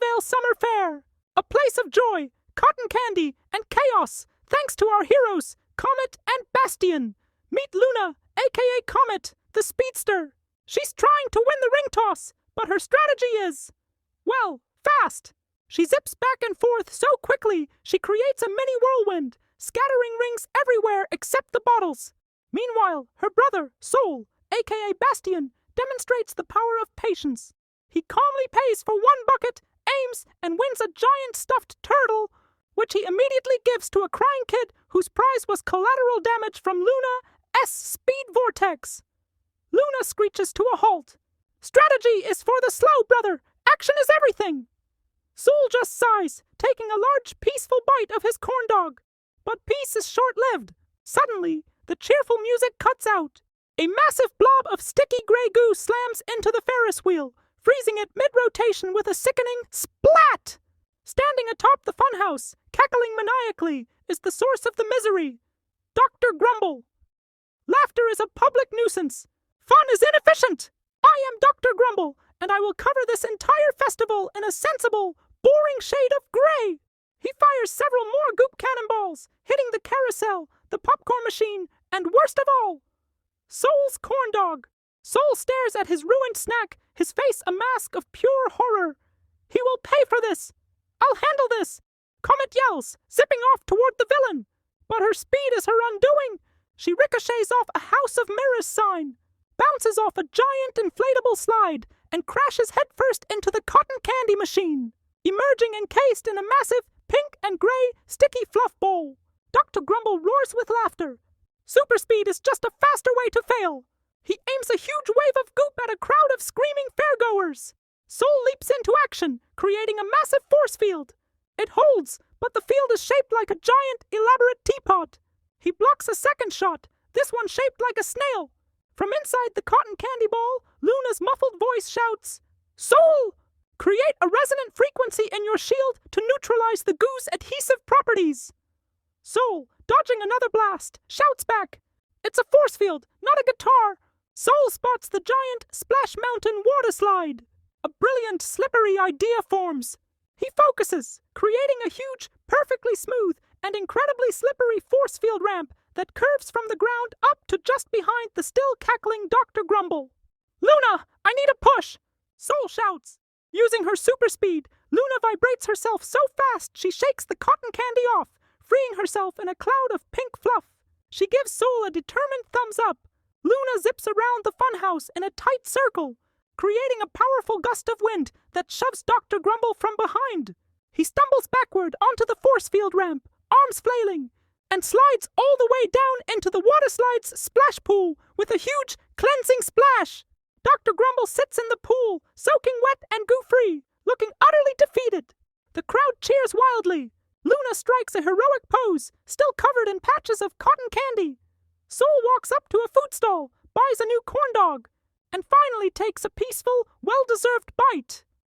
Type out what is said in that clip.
Sunnyvale Summer Fair, a place of joy, cotton candy, and chaos, thanks to our heroes, Comet and Bastion. Meet Luna, aka Comet, the speedster. She's trying to win the ring toss, but her strategy is, well, fast. She zips back and forth so quickly she creates a mini whirlwind, scattering rings everywhere except the bottles. Meanwhile, her brother, Soul, aka Bastion, demonstrates the power of patience. He calmly pays for one bucket, aims, and wins a giant stuffed turtle, which he immediately gives to a crying kid whose prize was collateral damage from Luna's speed vortex. Luna screeches to a halt. Strategy is for the slow, brother. Action is everything. Soul just sighs, taking a large, peaceful bite of his corn dog. But peace is short-lived. Suddenly, the cheerful music cuts out. A massive blob of sticky gray goo slams into the Ferris wheel, freezing it mid-rotation with a sickening splat. Standing atop the funhouse, cackling maniacally, is the source of the misery, Dr. Grumble. Laughter is a public nuisance. Fun is inefficient. I am Dr. Grumble, and I will cover this entire festival in a sensible, boring shade of gray. He fires several more goop cannonballs, hitting the carousel, the popcorn machine, and worst of all, Soul's corn dog. Soul stares at his ruined snack, his face a mask of pure horror. He will pay for this. I'll handle this. Comet yells, zipping off toward the villain. But her speed is her undoing. She ricochets off a House of Mirrors sign, bounces off a giant inflatable slide, and crashes headfirst into the cotton candy machine, emerging encased in a massive pink and gray sticky fluff bowl. Dr. Grumble roars with laughter. Super speed is just a faster way to fail. He aims a huge wave of goop at a crowd of screaming fairgoers. Soul leaps into action, creating a massive force field. It holds, but the field is shaped like a giant, elaborate teapot. He blocks a second shot, this one shaped like a snail. From inside the cotton candy ball, Luna's muffled voice shouts, Soul! Create a resonant frequency in your shield to neutralize the goo's adhesive properties. Soul, dodging another blast, shouts back, It's a force field, not a guitar. Soul spots the giant Splash Mountain water slide. A brilliant, slippery idea forms. He focuses, creating a huge, perfectly smooth, and incredibly slippery force field ramp that curves from the ground up to just behind the still cackling Dr. Grumble. Luna, I need a push! Soul shouts. Using her super speed, Luna vibrates herself so fast she shakes the cotton candy off, freeing herself in a cloud of pink fluff. She gives Soul a determined thumbs up. Luna zips around the funhouse in a tight circle, creating a powerful gust of wind that shoves Dr. Grumble from behind. He stumbles backward onto the force field ramp, arms flailing, and slides all the way down into the water slide's splash pool with a huge, cleansing splash. Dr. Grumble sits in the pool, soaking wet and goo-free, looking utterly defeated. The crowd cheers wildly. Luna strikes a heroic pose, still covered in patches of cotton candy. Soul walks up to a food stall, buys a new corn dog, and finally takes a peaceful, well-deserved bite.